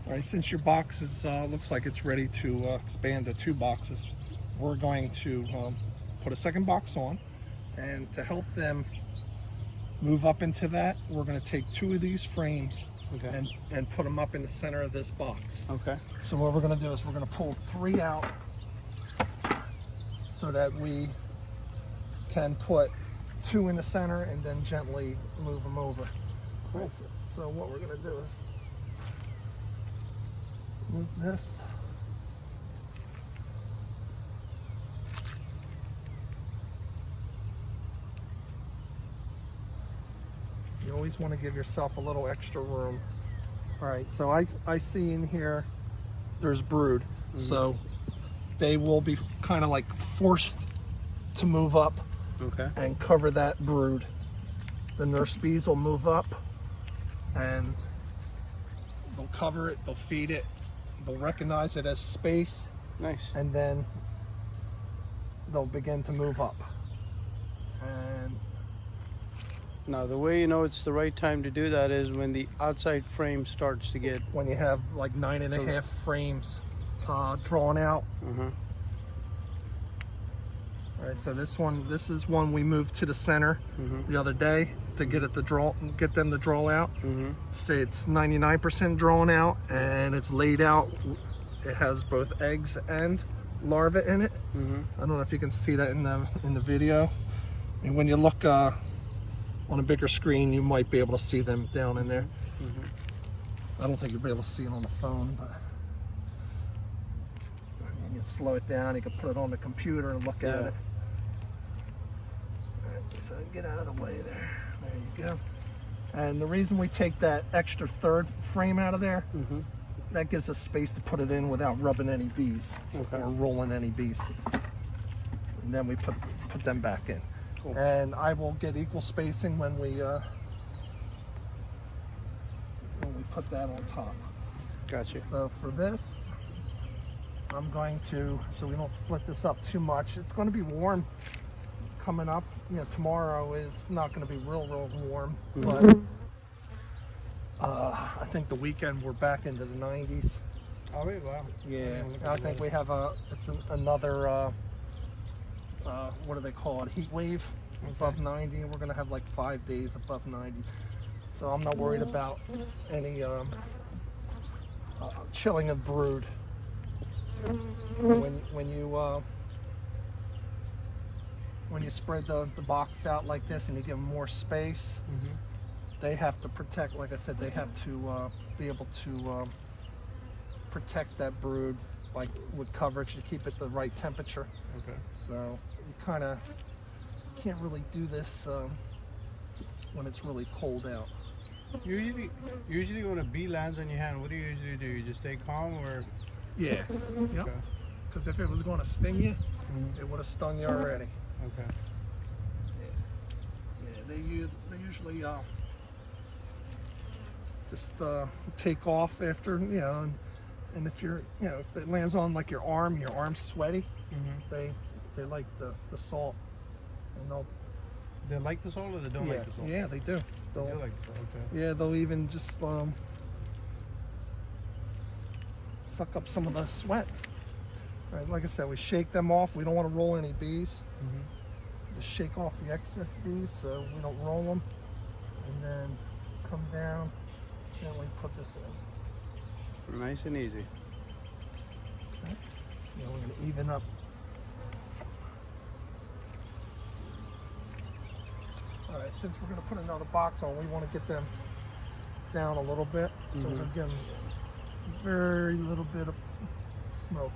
All right, since your box is looks like it's ready to expand to 2 boxes, we're going to put a second box on, and to help them move up into that, we're going to take 2 of these frames and put them up in the center of this box. Okay. So what we're going to do is we're going to pull 3 out so that we can put 2 in the center and then gently move them over. Cool. Right, so what we're going to do is move this. You always want to give yourself a little extra room. All right, so I see in here there's brood. So they will be kind of like forced to move up and cover that brood. The nurse bees will move up and they'll cover it, they'll feed it, they'll recognize it as space. Nice. And then they'll begin to move up. And now the way you know it's the right time to do that is when the outside frame starts to get... when you have like 9.5 frames drawn out. All right, so this is one we moved to the center the other day to get them to draw out. Say it's 99% drawn out and it's laid out. It has both eggs and larvae in it. I don't know if you can see that in the video. And when you look on a bigger screen, you might be able to see them down in there. I don't think you'll be able to see it on the phone, but you can slow it down. You can put it on the computer and look at it. All right, so get out of the way there. There you go. And the reason we take that extra 3rd frame out of there, that gives us space to put it in without rubbing any bees or rolling any bees. And then we put them back in. Cool. And I will get equal spacing when we put that on top. Gotcha. So for this, I'm going to, so we don't split this up too much. It's going to be warm coming up. You know, tomorrow is not going to be real warm, but I think the weekend we're back into the 90s. Oh, wait, wow. Yeah, I think we have another what do they call it? Heat wave above 90. We're going to have like 5 days above 90. So I'm not worried about any chilling of brood. When you spread the box out like this and you give them more space, they have to protect, like I said, they have to be able to protect that brood, like with coverage to keep it the right temperature. So you kind of can't really do this when it's really cold out. Usually when a bee lands on your hand, what do you usually do? You just stay calm, or? Yeah. Yep. Because if it was going to sting you, it would have stung you already. Okay. Yeah. They usually just take off after, you know, and if you're, you know, if it lands on like your arm's sweaty, they like the salt, and they like the salt, or they don't like the salt? Yeah, they do. They do like the salt, okay. Yeah, they'll even just suck up some of the sweat. Right, like I said, we shake them off. We don't want to roll any bees. Just shake off the excess bees so we don't roll them, and then come down, gently put this in. Nice and easy. Okay. Now we're going to even up. All right, since we're going to put another box on, we want to get them down a little bit. So we're going to give them very little bit of smoke.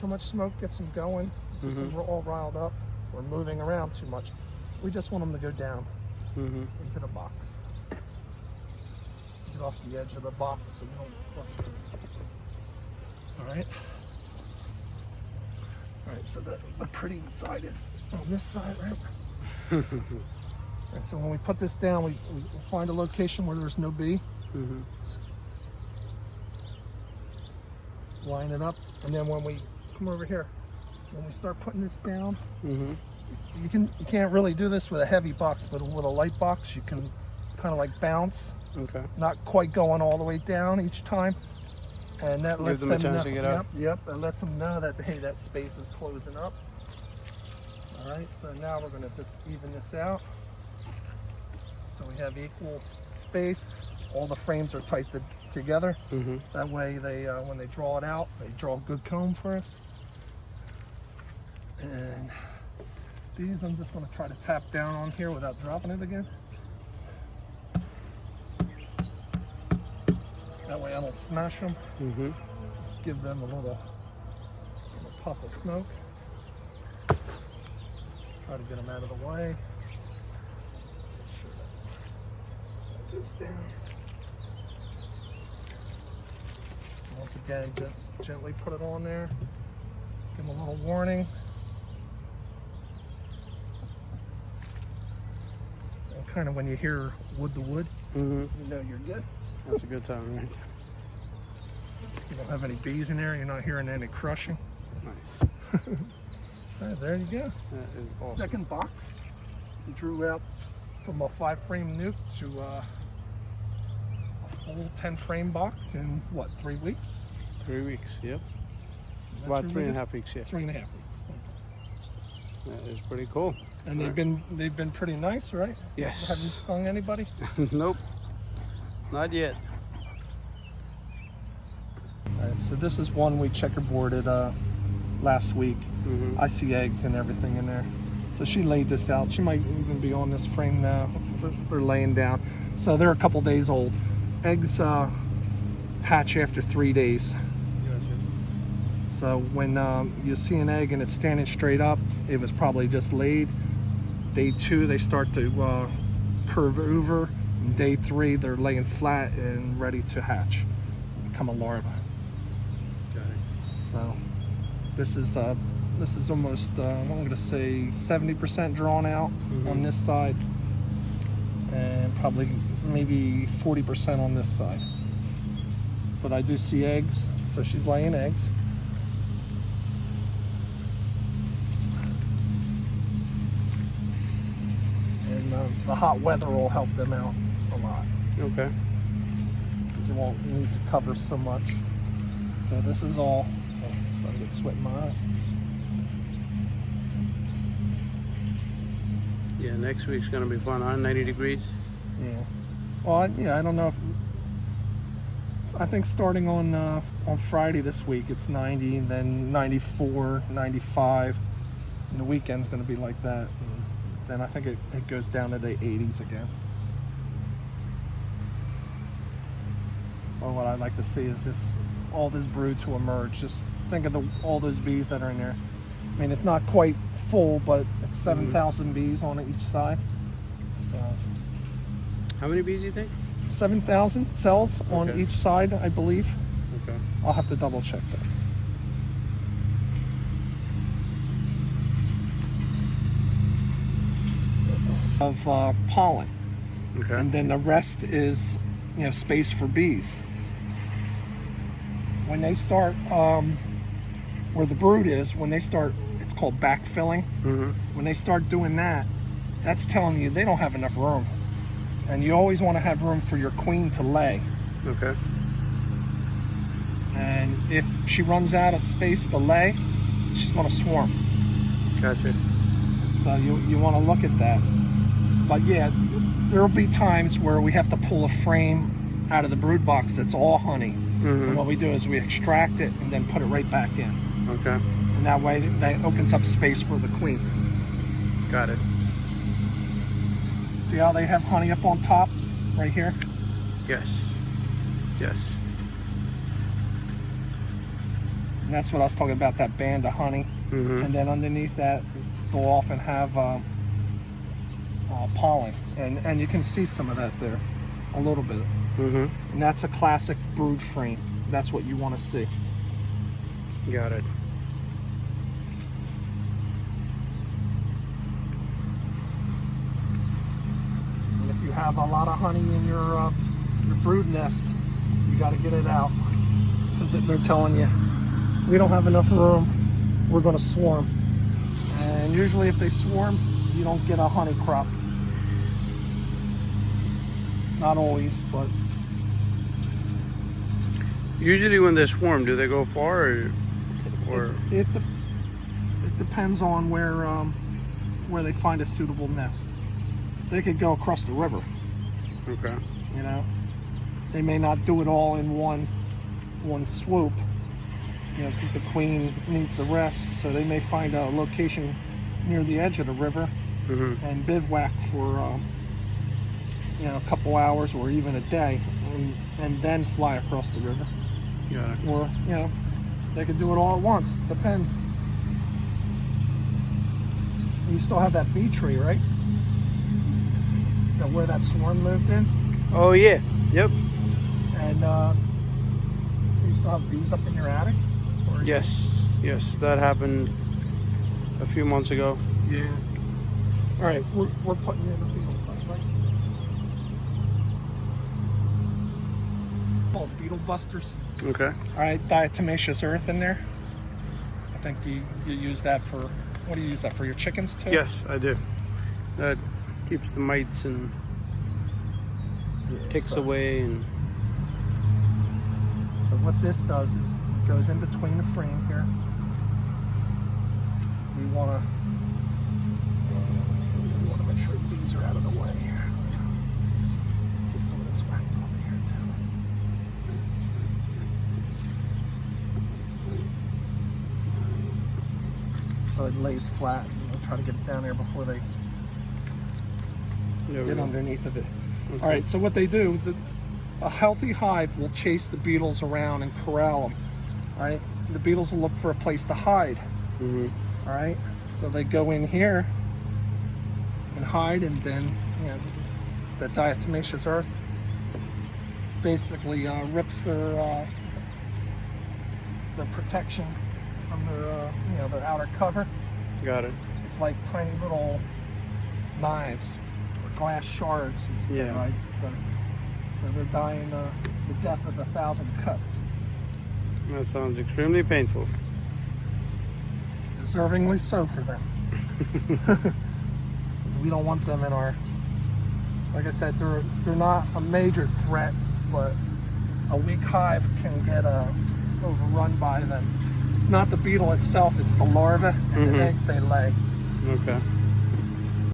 Too much smoke gets them going, gets them all riled up. We're moving around too much. We just want them to go down into the box. Get off the edge of the box so we don't crush it. All right. All right, so the pretty side is on this side, right? And so when we put this down, we find a location where there's no bee. Line it up, and then when we come over here, when we start putting this down, you can't really do this with a heavy box, but with a light box, you can kind of like bounce. Not quite going all the way down each time. And that Give lets them a them chance know, to get out. Yep, it lets them know that, hey, that space is closing up. All right, so now we're gonna just even this out. So we have equal space. All the frames are tight together. Mm-hmm. That way they, when they draw it out, they draw a good comb for us. And these I'm just gonna try to tap down on here without dropping it again. That way I don't smash them. Mm-hmm. Just give them a little puff of smoke. Try to get them out of the way. Make sure that goes down. Once again, just gently put it on there. Give them a little warning. And kind of when you hear wood to wood, Mm-hmm. you know you're good. That's a good time, right? You don't have any bees in there. You're not hearing any crushing. Nice. All right, there you go. That is awesome. Second box. We drew out from a 5-frame nuke to a full 10-frame box in what, 3 weeks? 3 weeks, yep. That's About really 3.5 good. weeks, yeah. 3.5 weeks. That is pretty cool. And they've been pretty nice, right? Yes. Have you stung anybody? Nope. Not yet. All right, so this is one we checkerboarded last week. Mm-hmm. I see eggs and everything in there. So she laid this out. She might even be on this frame now. They're laying down. So they're a couple days old. Eggs hatch after 3 days. Gotcha. So when you see an egg and it's standing straight up, it was probably just laid. Day 2, they start to curve over. And day 3, they're laying flat and ready to hatch, become a larva. Got it. So this is almost I'm going to say 70% drawn out on this side, and probably maybe 40% on this side. But I do see eggs, so she's laying eggs. And the hot weather will help them out a lot, Okay. because it won't need to cover so much. So this is all. Oh, I'm starting to get sweat in my eyes. Yeah, next week's gonna be fun, huh? 90 degrees. Yeah. Well, I don't know if. I think starting on Friday this week, it's 90, and then 94, 95, and the weekend's going to be like that. And then I think it goes down to the 80s again. Well, what I'd like to see is just all this brood to emerge. Just think of all those bees that are in there. I mean, it's not quite full, but it's 7,000 bees on each side. So How many bees do you think? 7,000 cells on Okay. each side, I believe. Okay. I'll have to double check that. Of pollen, Okay. and then the rest is, space for bees. When they start, where the brood is, when they start, it's called backfilling. Mm-hmm. When they start doing that, that's telling you they don't have enough room. And you always want to have room for your queen to lay. Okay. And if she runs out of space to lay, she's going to swarm. Gotcha. So you want to look at that. But yeah, there'll be times where we have to pull a frame out of the brood box that's all honey. And Mm-hmm. what we do is we extract it and then put it right back in. Okay. And that way that opens up space for the queen. Got it. See how they have honey up on top right here? Yes. Yes. And that's what I was talking about, that band of honey. Mm-hmm. And then underneath that, they'll often have pollen. And you can see some of that there, a little bit. Mm-hmm. And that's a classic brood frame. That's what you want to see. Got it. And if you have a lot of honey in your brood nest, you got to get it out, because they're telling you, we don't have enough room, we're going to swarm. And usually if they swarm, you don't get a honey crop. Not always, but Usually when they swarm, do they go far or? It depends on where they find a suitable nest. They could go across the river. Okay. You know, they may not do it all in one swoop. You know, because the queen needs the rest, so they may find a location near the edge of the river and bivouac for you know, a couple hours or even a day, and then fly across the river. Got it. Or, you know, they could do it all at once. Depends. You still have that bee tree, right? You know, where that swarm moved in? Oh yeah. Yep. And do you still have bees up in your attic? Or Yes. Yes, that happened a few months ago. Yeah. All right, we're putting in the beetle bus, right? Called beetle busters. Okay. All right, diatomaceous earth in there. I think you use that for, what do you use that for, your chickens too? Yes, I do. That keeps the mites and ticks away. And so what this does is it goes in between the frame here. We want to make sure the bees are out of the way here. Take some of this wax off of here too. So it lays flat. We'll try to get it down there before they get underneath of it. Okay. All right, so what they do, a healthy hive will chase the beetles around and corral them. All right, the beetles will look for a place to hide. All right, so they go in here and hide, and then, you know, the diatomaceous earth basically rips their protection from their you know, their outer cover. Got it. It's like tiny little knives or glass shards. Yeah. Right. So they're dying the death of 1,000 cuts. That sounds extremely painful. Deservingly so for them. 'Cause we don't want them in our, like I said, they're not a major threat, but a weak hive can get overrun by them. It's not the beetle itself, it's the larvae and the eggs they lay. Okay.